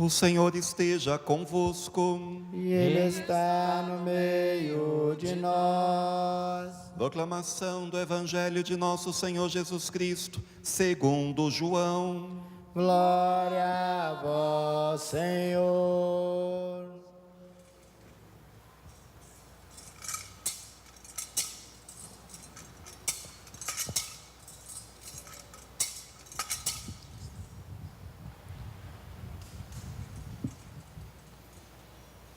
O Senhor esteja convosco. E Ele está no meio de nós. Proclamação do Evangelho de nosso Senhor Jesus Cristo, segundo João. Glória a vós, Senhor.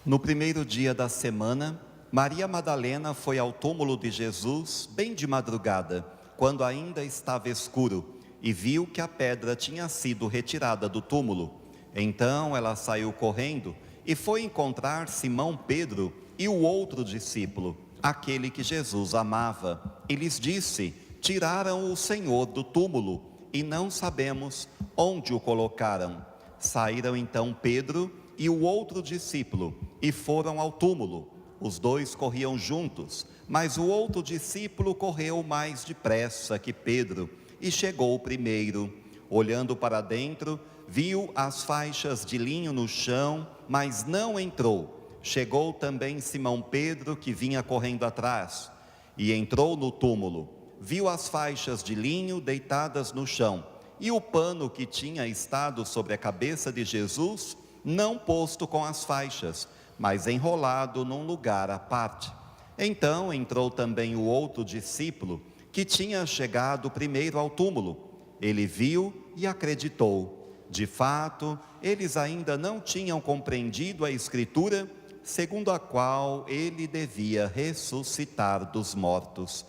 No primeiro dia da semana, Maria Madalena foi ao túmulo de Jesus bem de madrugada, quando ainda estava escuro, e viu que a pedra tinha sido retirada do túmulo. Então ela saiu correndo e foi encontrar Simão Pedro e o outro discípulo, aquele que Jesus amava, e lhes disse: tiraram o Senhor do túmulo e não sabemos onde o colocaram. Saíram então Pedro e o outro discípulo e foram ao túmulo. Os dois corriam juntos, mas o outro discípulo correu mais depressa que Pedro e chegou primeiro. Olhando para dentro, viu as faixas de linho no chão, mas não entrou. Chegou também Simão Pedro, que vinha correndo atrás, e entrou no túmulo. Viu as faixas de linho deitadas no chão e o pano que tinha estado sobre a cabeça de Jesus, não posto com as faixas, mas enrolado num lugar à parte. Então entrou também o outro discípulo, que tinha chegado primeiro ao túmulo. Ele viu e acreditou. De fato, eles ainda não tinham compreendido a Escritura, segundo a qual ele devia ressuscitar dos mortos.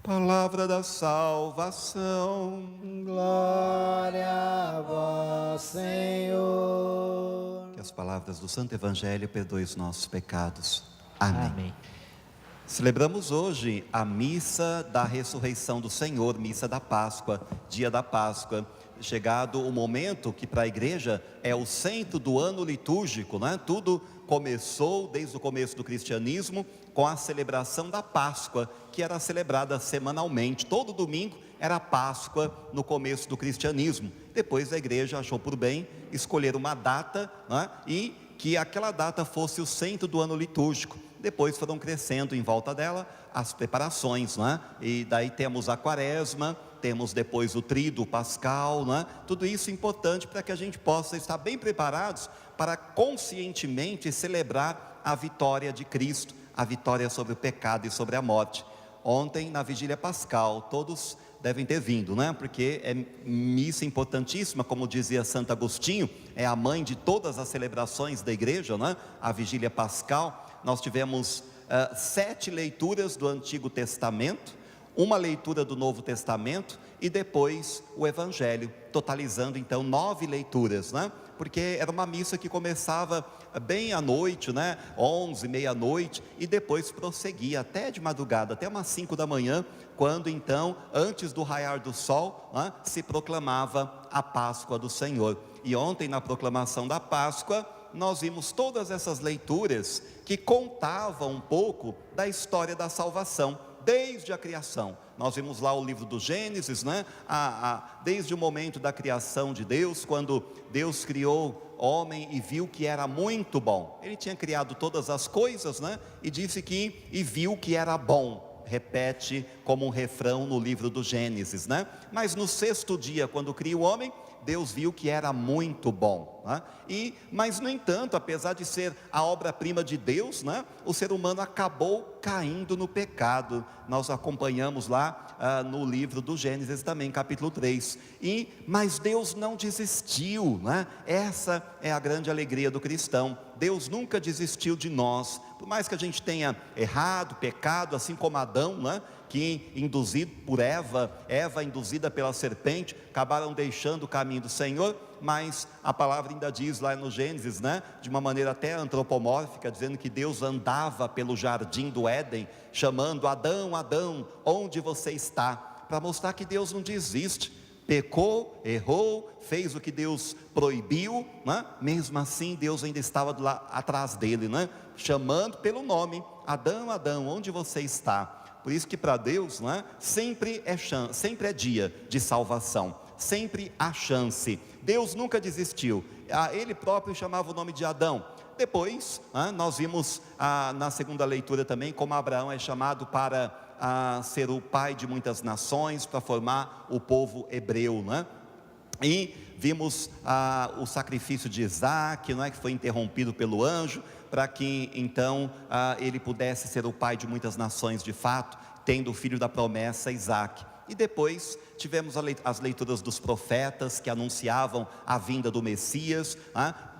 Palavra da salvação. Glória a vós, Senhor. Que as palavras do Santo Evangelho perdoem os nossos pecados. Amém. Amém. Celebramos hoje a missa da ressurreição do Senhor, missa da Páscoa, dia da Páscoa. Chegado o momento que para a igreja é o centro do ano litúrgico, né? Tudo começou desde o começo do cristianismo com a celebração da Páscoa, que era celebrada semanalmente. Todo domingo era Páscoa no começo do cristianismo. Depois a igreja achou por bem escolher uma data, né? E que aquela data fosse o centro do ano litúrgico. Depois foram crescendo em volta dela as preparações, né? E daí temos a Quaresma, temos depois o Tríduo Pascal, né? Tudo isso é importante para que a gente possa estar bem preparados para conscientemente celebrar a vitória de Cristo, a vitória sobre o pecado e sobre a morte. Ontem, na Vigília Pascal, todos devem ter vindo, né? Porque é missa importantíssima, como dizia Santo Agostinho, é a mãe de todas as celebrações da igreja, né? A Vigília Pascal. Nós tivemos 7 leituras do Antigo Testamento, uma leitura do Novo Testamento e depois o Evangelho, totalizando então 9 leituras, né? Porque era uma missa que começava bem à noite, né? 11, meia-noite, e depois prosseguia até de madrugada, até umas 5 da manhã, quando então, antes do raiar do sol, né, se proclamava a Páscoa do Senhor. E ontem, na proclamação da Páscoa, nós vimos todas essas leituras que contavam um pouco da história da salvação, desde a criação. Nós vimos lá o livro do Gênesis, né? Desde o momento da criação de Deus, quando Deus criou homem e viu que era muito bom. Ele tinha criado todas as coisas, né? E disse que, e viu que era bom. Repete como um refrão no livro do Gênesis, né? Mas no 6º dia, quando cria o homem, Deus viu que era muito bom, né? Mas no entanto, apesar de ser a obra-prima de Deus, né, o ser humano acabou caindo no pecado. Nós acompanhamos lá no livro do Gênesis também, capítulo 3. Mas Deus não desistiu, né? Essa é a grande alegria do cristão. Deus nunca desistiu de nós, por mais que a gente tenha errado, pecado, assim como Adão, né? Que induzido por Eva induzida pela serpente, acabaram deixando o caminho do Senhor. Mas a palavra ainda diz lá no Gênesis, né, de uma maneira até antropomórfica, dizendo que Deus andava pelo jardim do Éden, chamando: Adão, Adão, onde você está? Para mostrar que Deus não desiste. Pecou, errou, fez o que Deus proibiu, né? Mesmo assim Deus ainda estava lá atrás dele, né? Chamando pelo nome: Adão, Adão, onde você está? Por isso que para Deus, né, sempre é dia de salvação, sempre há chance. Deus nunca desistiu. ele próprio chamava o nome de Adão. Depois, nós vimos na segunda leitura também como Abraão é chamado para ser o pai de muitas nações, para formar o povo hebreu, né? E vimos o sacrifício de Isaac, não é, que foi interrompido pelo anjo, para que então ele pudesse ser o pai de muitas nações de fato, tendo o filho da promessa, Isaac. E depois tivemos as leituras dos profetas que anunciavam a vinda do Messias,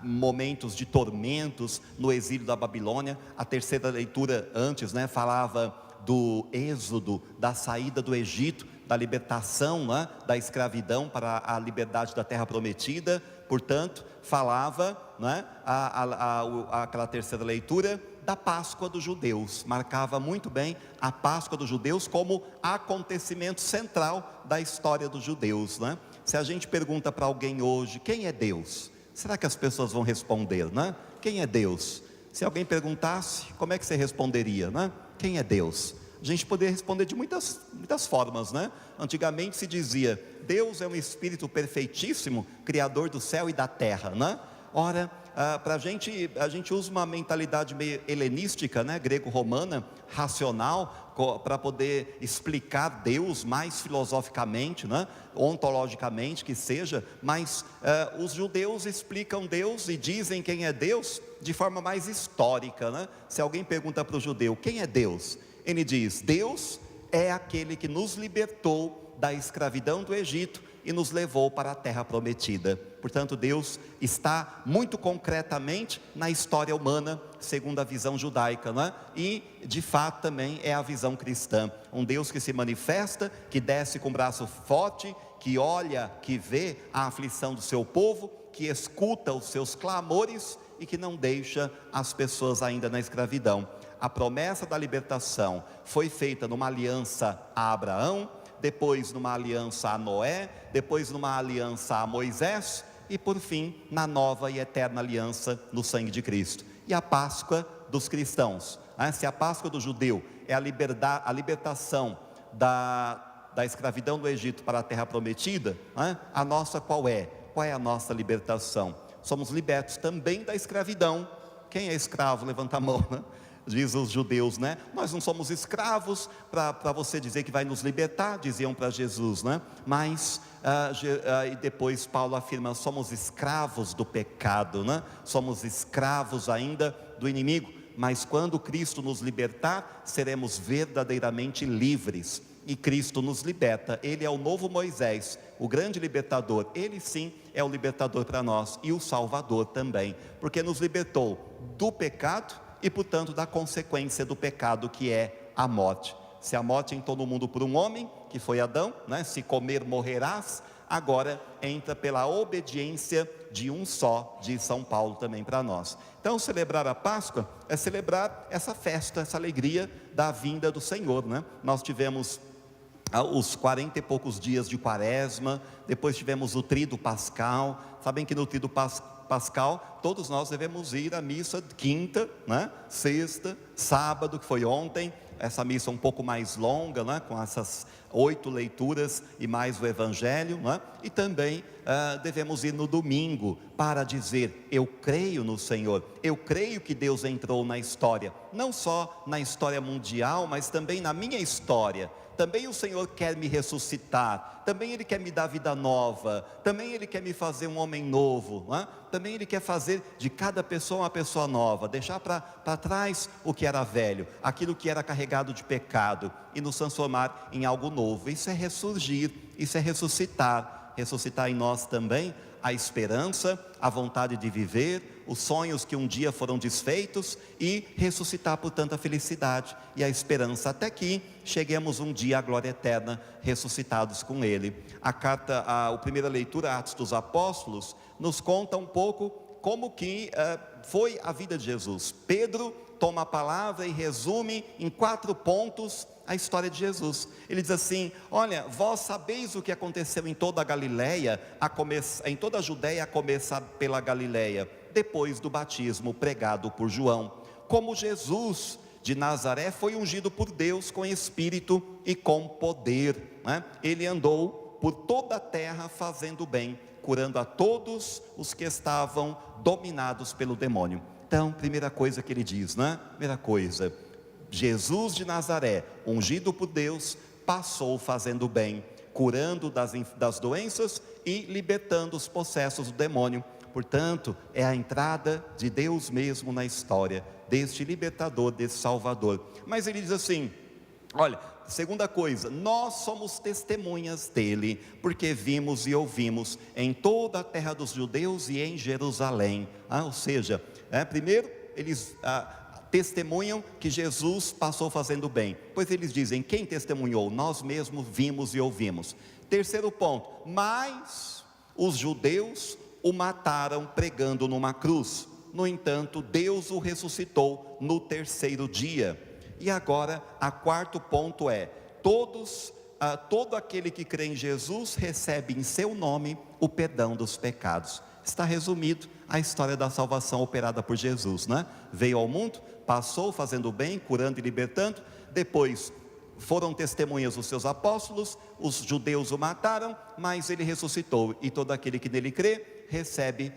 momentos de tormentos no exílio da Babilônia. A terceira leitura antes, né, falava do êxodo, da saída do Egito, da libertação, né, da escravidão para a liberdade da terra prometida. Portanto, falava, né, aquela terceira leitura da Páscoa dos judeus, marcava muito bem a Páscoa dos judeus como acontecimento central da história dos judeus, né? Se a gente pergunta para alguém hoje, quem é Deus? Será que as pessoas vão responder, né? Quem é Deus? Se alguém perguntasse, como é que você responderia, né? Quem é Deus? A gente poderia responder de muitas formas, né? Antigamente se dizia, Deus é um Espírito perfeitíssimo, Criador do céu e da terra, né? Ora, a gente usa uma mentalidade meio helenística, né, grego-romana, racional, para poder explicar Deus mais filosoficamente, né, ontologicamente que seja, mas os judeus explicam Deus e dizem quem é Deus de forma mais histórica, né? Se alguém pergunta para o judeu, quem é Deus? Ele diz, Deus é aquele que nos libertou da escravidão do Egito e nos levou para a terra prometida. Portanto, Deus está muito concretamente na história humana, segundo a visão judaica, né? E de fato também é a visão cristã, um Deus que se manifesta, que desce com o braço forte, que olha, que vê a aflição do seu povo, que escuta os seus clamores e que não deixa as pessoas ainda na escravidão. A promessa da libertação foi feita numa aliança a Abraão, depois numa aliança a Noé, depois numa aliança a Moisés, e por fim, na nova e eterna aliança no sangue de Cristo. E a Páscoa dos cristãos, se a Páscoa do judeu é a libertação da escravidão do Egito para a terra prometida, a nossa qual é? Qual é a nossa libertação? Somos libertos também da escravidão. Quem é escravo? Levanta a mão, né? Diz os judeus, né? Nós não somos escravos para você dizer que vai nos libertar, diziam para Jesus, né? Mas e depois Paulo afirma, somos escravos do pecado, né? Somos escravos ainda do inimigo, mas quando Cristo nos libertar, seremos verdadeiramente livres. E Cristo nos liberta, Ele é o novo Moisés, o grande libertador. Ele sim é o libertador para nós e o Salvador também, porque nos libertou do pecado e portanto da consequência do pecado, que é a morte. Se a morte entrou no mundo por um homem, que foi Adão, né? Se comer morrerás, agora entra pela obediência de um só, diz São Paulo também para nós. Então celebrar a Páscoa é celebrar essa festa, essa alegria da vinda do Senhor, né? Nós tivemos os 40 e poucos dias de quaresma, depois tivemos o tríduo pascal. Sabem que no tríduo pascal todos nós devemos ir à missa de quinta, né? Sexta, sábado, que foi ontem, essa missa um pouco mais longa, né? Com essas 8 leituras e mais o Evangelho, né? E também devemos ir no domingo para dizer, eu creio no Senhor, eu creio que Deus entrou na história, não só na história mundial, mas também na minha história. Também o Senhor quer me ressuscitar, também Ele quer me dar vida nova, também Ele quer me fazer um homem novo, não é? Também Ele quer fazer de cada pessoa uma pessoa nova, deixar para trás o que era velho, aquilo que era carregado de pecado, e nos transformar em algo novo. Isso é ressurgir, isso é ressuscitar em nós também a esperança, a vontade de viver, os sonhos que um dia foram desfeitos, e ressuscitar, portanto, a felicidade e a esperança, até que cheguemos um dia à glória eterna, ressuscitados com Ele. A primeira leitura, Atos dos Apóstolos, nos conta um pouco como que foi a vida de Jesus. Pedro toma a palavra e resume em 4 pontos a história de Jesus. Ele diz assim, olha, vós sabeis o que aconteceu em toda a Galileia, em toda a Judeia, a começar pela Galileia, depois do batismo pregado por João, como Jesus de Nazaré foi ungido por Deus com espírito e com poder, né? Ele andou por toda a terra fazendo bem, curando a todos os que estavam dominados pelo demônio. Então, primeira coisa que ele diz, né? Primeira coisa, Jesus de Nazaré, ungido por Deus, passou fazendo bem, curando das doenças e libertando os possessos do demônio. Portanto, é a entrada de Deus mesmo na história, deste libertador, desse salvador. Mas ele diz assim, olha, segunda coisa, nós somos testemunhas dele, porque vimos e ouvimos em toda a terra dos judeus e em Jerusalém. Ou seja, primeiro eles testemunham que Jesus passou fazendo bem. Pois eles dizem, quem testemunhou? Nós mesmos vimos e ouvimos. Terceiro ponto, mas os judeus o mataram pregando numa cruz. No entanto, Deus o ressuscitou no terceiro dia. E agora, a quarto ponto é, todo aquele que crê em Jesus recebe em seu nome o perdão dos pecados. Está resumido a história da salvação operada por Jesus, né? Veio ao mundo, passou fazendo bem, curando e libertando, depois foram testemunhas os seus apóstolos, os judeus o mataram, mas ele ressuscitou, e todo aquele que nele crê, recebe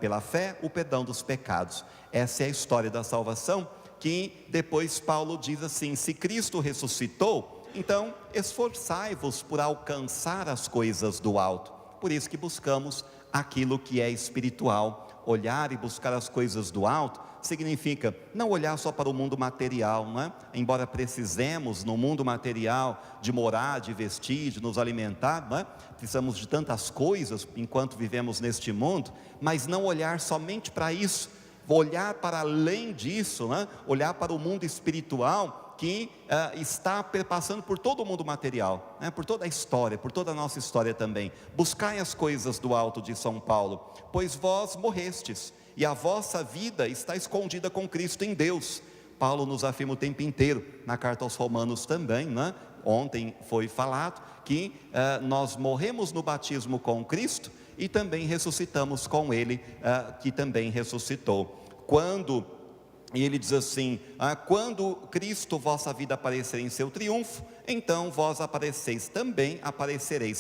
pela fé o perdão dos pecados. Essa é a história da salvação, que depois Paulo diz assim, se Cristo ressuscitou, então esforçai-vos por alcançar as coisas do alto. Por isso que buscamos aquilo que é espiritual. Olhar e buscar as coisas do alto significa não olhar só para o mundo material, não é? Embora precisemos no mundo material de morar, de vestir, de nos alimentar, não é? Precisamos de tantas coisas enquanto vivemos neste mundo, mas não olhar somente para isso, olhar para além disso, né? Olhar para o mundo espiritual que está passando por todo o mundo material, né? Por toda a história, por toda a nossa história também. Buscai as coisas do alto, de São Paulo, pois vós morrestes, e a vossa vida está escondida com Cristo em Deus. Paulo nos afirma o tempo inteiro, na carta aos Romanos também, né? Ontem foi falado que nós morremos no batismo com Cristo, e também ressuscitamos com Ele, que também ressuscitou. E ele diz assim, quando Cristo vossa vida aparecer em seu triunfo, então vós aparecereis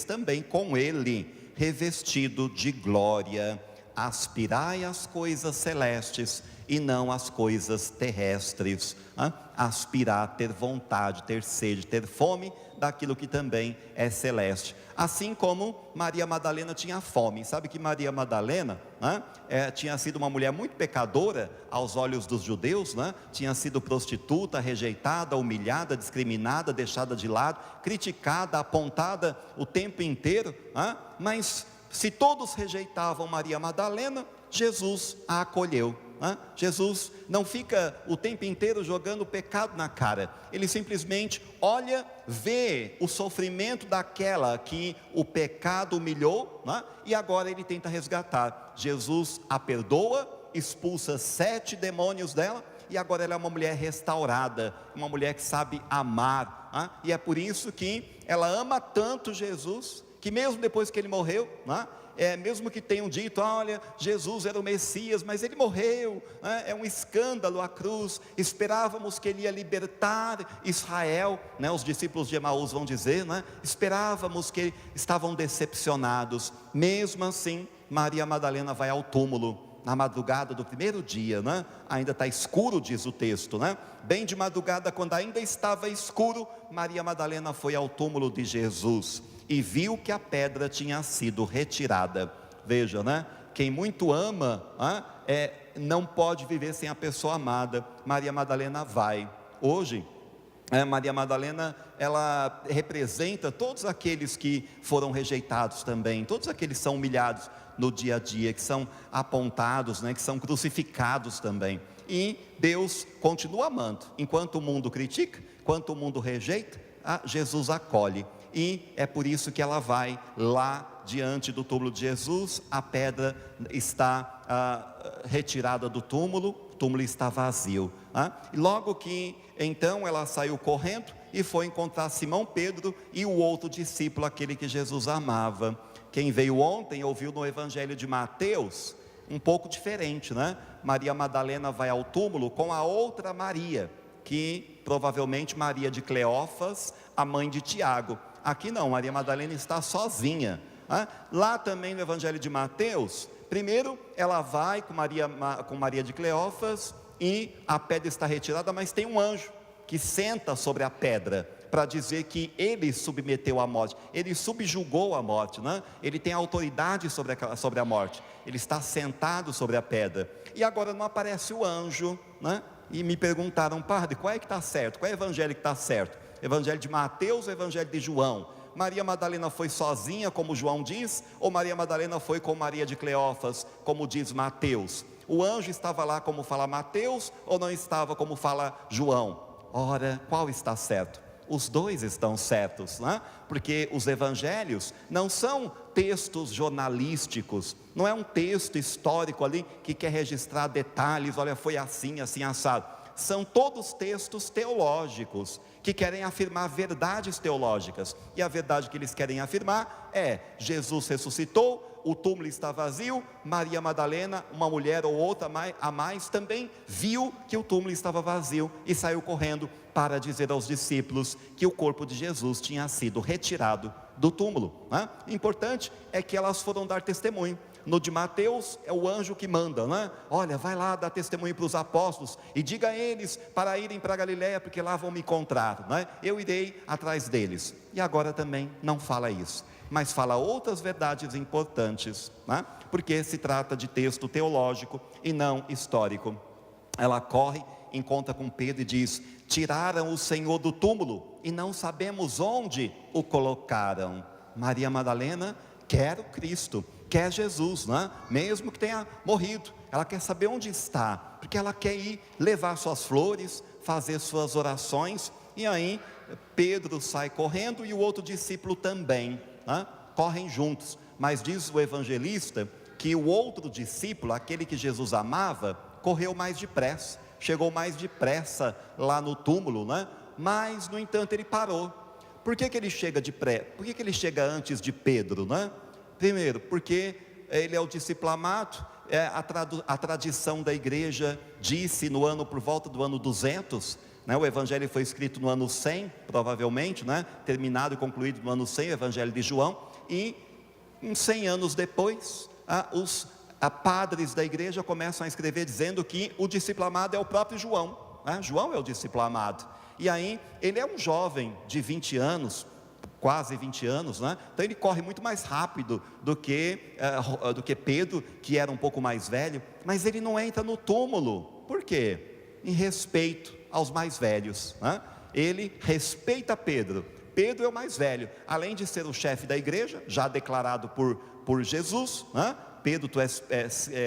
também com Ele, revestido de glória. Aspirai às coisas celestes e não às coisas terrestres. Aspirar, ter vontade, ter sede, ter fome daquilo que também é celeste. Assim como Maria Madalena tinha fome. Sabe que Maria Madalena tinha sido uma mulher muito pecadora aos olhos dos judeus, tinha sido prostituta, rejeitada, humilhada, discriminada, deixada de lado, criticada, apontada o tempo inteiro, mas se todos rejeitavam Maria Madalena, Jesus a acolheu. Jesus não fica o tempo inteiro jogando o pecado na cara, ele simplesmente olha, vê o sofrimento daquela que o pecado humilhou, e agora ele tenta resgatar. Jesus a perdoa, expulsa 7 demônios dela, e agora ela é uma mulher restaurada, uma mulher que sabe amar, e é por isso que ela ama tanto Jesus, que mesmo depois que ele morreu, mesmo que tenham dito, olha, Jesus era o Messias, mas ele morreu, é um escândalo a cruz, esperávamos que ele ia libertar Israel, os discípulos de Emaús vão dizer, esperávamos que estavam decepcionados. Mesmo assim, Maria Madalena vai ao túmulo, na madrugada do primeiro dia, ainda está escuro, diz o texto, bem de madrugada, quando ainda estava escuro, Maria Madalena foi ao túmulo de Jesus, e viu que a pedra tinha sido retirada. Veja, quem muito ama, não pode viver sem a pessoa amada. Maria Madalena vai. Hoje, Maria Madalena, ela representa todos aqueles que foram rejeitados também, todos aqueles que são humilhados no dia a dia, que são apontados, que são crucificados também. E Deus continua amando, enquanto o mundo critica, enquanto o mundo rejeita, Jesus acolhe. E é por isso que ela vai lá diante do túmulo de Jesus, a pedra está retirada do túmulo, o túmulo está vazio. E logo que então ela saiu correndo e foi encontrar Simão Pedro e o outro discípulo, aquele que Jesus amava. Quem veio ontem ouviu no Evangelho de Mateus, um pouco diferente, Maria Madalena vai ao túmulo com a outra Maria, que provavelmente Maria de Cleófas, a mãe de Tiago. Aqui não, Maria Madalena está sozinha. Lá também no Evangelho de Mateus, primeiro ela vai com Maria de Cleófas e a pedra está retirada, mas tem um anjo que senta sobre a pedra para dizer que ele submeteu a morte, ele subjugou a morte, ele tem autoridade sobre a morte, ele está sentado sobre a pedra. E agora não aparece o anjo, e me perguntaram: padre, qual é que está certo? Qual é o evangelho que está certo? Evangelho de Mateus ou Evangelho de João? Maria Madalena foi sozinha, como João diz, ou Maria Madalena foi com Maria de Cleófas, como diz Mateus? O anjo estava lá como fala Mateus, ou não estava como fala João? Ora, qual está certo? Os dois estão certos, porque os evangelhos não são textos jornalísticos, não é um texto histórico ali que quer registrar detalhes, olha, foi assim, assim, assado. São todos textos teológicos, que querem afirmar verdades teológicas, e a verdade que eles querem afirmar é: Jesus ressuscitou, o túmulo está vazio. Maria Madalena, uma mulher ou outra a mais, também viu que o túmulo estava vazio e saiu correndo para dizer aos discípulos que o corpo de Jesus tinha sido retirado do túmulo. Importante é que elas foram dar testemunho. No de Mateus é o anjo que manda, olha, vai lá dar testemunho para os apóstolos e diga a eles para irem para Galiléia, porque lá vão me encontrar, eu irei atrás deles. E agora também não fala isso, mas fala outras verdades importantes, porque se trata de texto teológico e não histórico. Ela corre, encontra com Pedro e diz: tiraram o Senhor do túmulo e não sabemos onde o colocaram. Maria Madalena quer o Cristo, quer Jesus, mesmo que tenha morrido, ela quer saber onde está, porque ela quer ir levar suas flores, fazer suas orações. E aí Pedro sai correndo e o outro discípulo também, correm juntos. Mas diz o evangelista que o outro discípulo, aquele que Jesus amava, correu mais depressa, chegou mais depressa lá no túmulo, mas no entanto ele parou. Por que ele chega depressa? Por que ele chega antes de Pedro, Primeiro, porque ele é o discípulo amado. A tradição da igreja disse por volta do ano 200, o evangelho foi escrito no ano 100, provavelmente, terminado e concluído no ano 100, o evangelho de João. E 100 anos depois, os padres da igreja começam a escrever dizendo que o discípulo amado é o próprio João, João é o discípulo amado. E aí ele é um jovem de 20 anos, quase 20 anos, então ele corre muito mais rápido do que Pedro, que era um pouco mais velho. Mas ele não entra no túmulo. Por quê? Em respeito aos mais velhos, ele respeita Pedro. Pedro é o mais velho, além de ser o chefe da igreja, já declarado por Jesus, Pedro,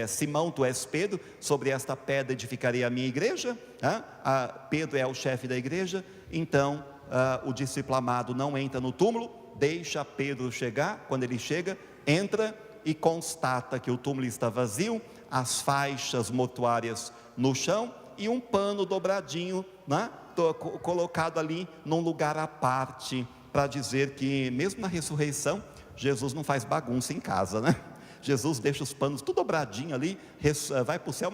Simão, tu és Pedro, sobre esta pedra edificarei a minha igreja. Pedro é o chefe da igreja. Então o discípulo amado não entra no túmulo, deixa Pedro chegar. Quando ele chega, entra e constata que o túmulo está vazio, as faixas mortuárias no chão e um pano dobradinho, colocado ali num lugar à parte, para dizer que mesmo na ressurreição, Jesus não faz bagunça em casa, Jesus deixa os panos tudo dobradinho ali, vai para o céu,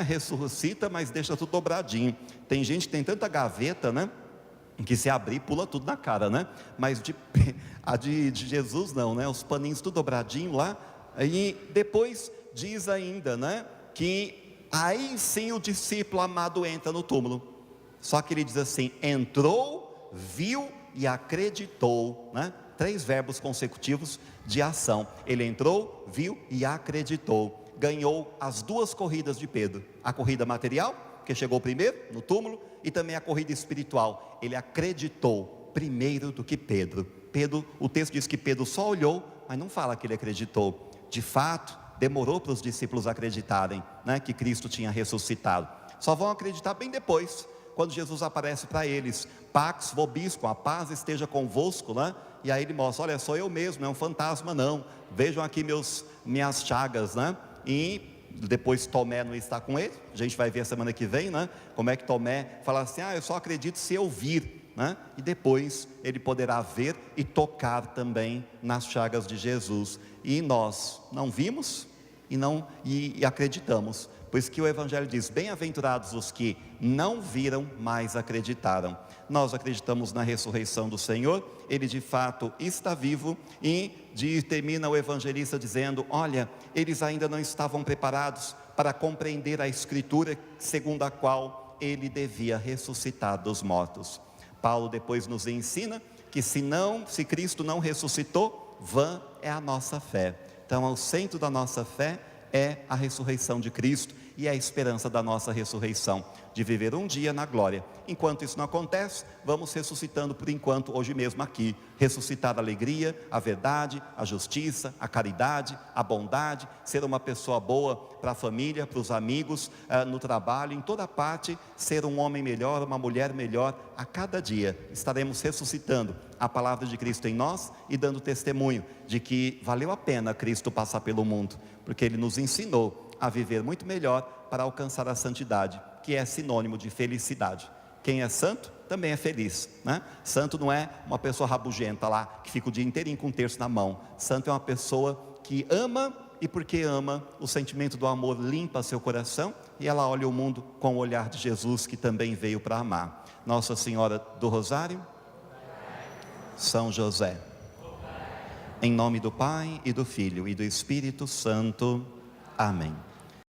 ressuscita, mas deixa tudo dobradinho. Tem gente que tem tanta gaveta, que se abrir, pula tudo na cara, mas a de Jesus não, os paninhos tudo dobradinho lá. E depois diz ainda, que aí sim o discípulo amado entra no túmulo. Só que ele diz assim: entrou, viu e acreditou, 3 verbos consecutivos de ação. Ele entrou, viu e acreditou. Ganhou as 2 corridas de Pedro: a corrida material, que chegou primeiro no túmulo, e também a corrida espiritual. Ele acreditou primeiro do que Pedro. O texto diz que Pedro só olhou, mas não fala que ele acreditou. De fato, demorou para os discípulos acreditarem, que Cristo tinha ressuscitado. Só vão acreditar bem depois, quando Jesus aparece para eles: Pax vobiscum, a paz esteja convosco, e aí ele mostra: olha, sou eu mesmo, não é um fantasma não, vejam aqui minhas chagas, E depois Tomé não está com ele. A gente vai ver a semana que vem, como é que Tomé fala assim: eu só acredito se eu vir, e depois ele poderá ver e tocar também nas chagas de Jesus. E nós não vimos e acreditamos, Pois que o Evangelho diz: bem-aventurados os que não viram, mas acreditaram. Nós acreditamos na ressurreição do Senhor, Ele de fato está vivo, e termina o evangelista dizendo: olha, eles ainda não estavam preparados para compreender a Escritura segundo a qual Ele devia ressuscitar dos mortos. Paulo depois nos ensina que se Cristo não ressuscitou, vã é a nossa fé. Então, o centro da nossa fé é a ressurreição de Cristo e a esperança da nossa ressurreição, de viver um dia na glória. Enquanto isso não acontece, vamos ressuscitando por enquanto, hoje mesmo aqui, ressuscitar a alegria, a verdade, a justiça, a caridade, a bondade, ser uma pessoa boa para a família, para os amigos, no trabalho, em toda parte, ser um homem melhor, uma mulher melhor. A cada dia estaremos ressuscitando a palavra de Cristo em nós e dando testemunho de que valeu a pena Cristo passar pelo mundo, porque Ele nos ensinou a viver muito melhor para alcançar a santidade, que é sinônimo de felicidade. Quem é santo também é feliz, né? Santo não é uma pessoa rabugenta lá, que fica o dia inteirinho com um terço na mão. Santo é uma pessoa que ama, e porque ama, o sentimento do amor limpa seu coração, e ela olha o mundo com o olhar de Jesus, que também veio para amar. Nossa Senhora do Rosário, São José, em nome do Pai, e do Filho, e do Espírito Santo. Amém.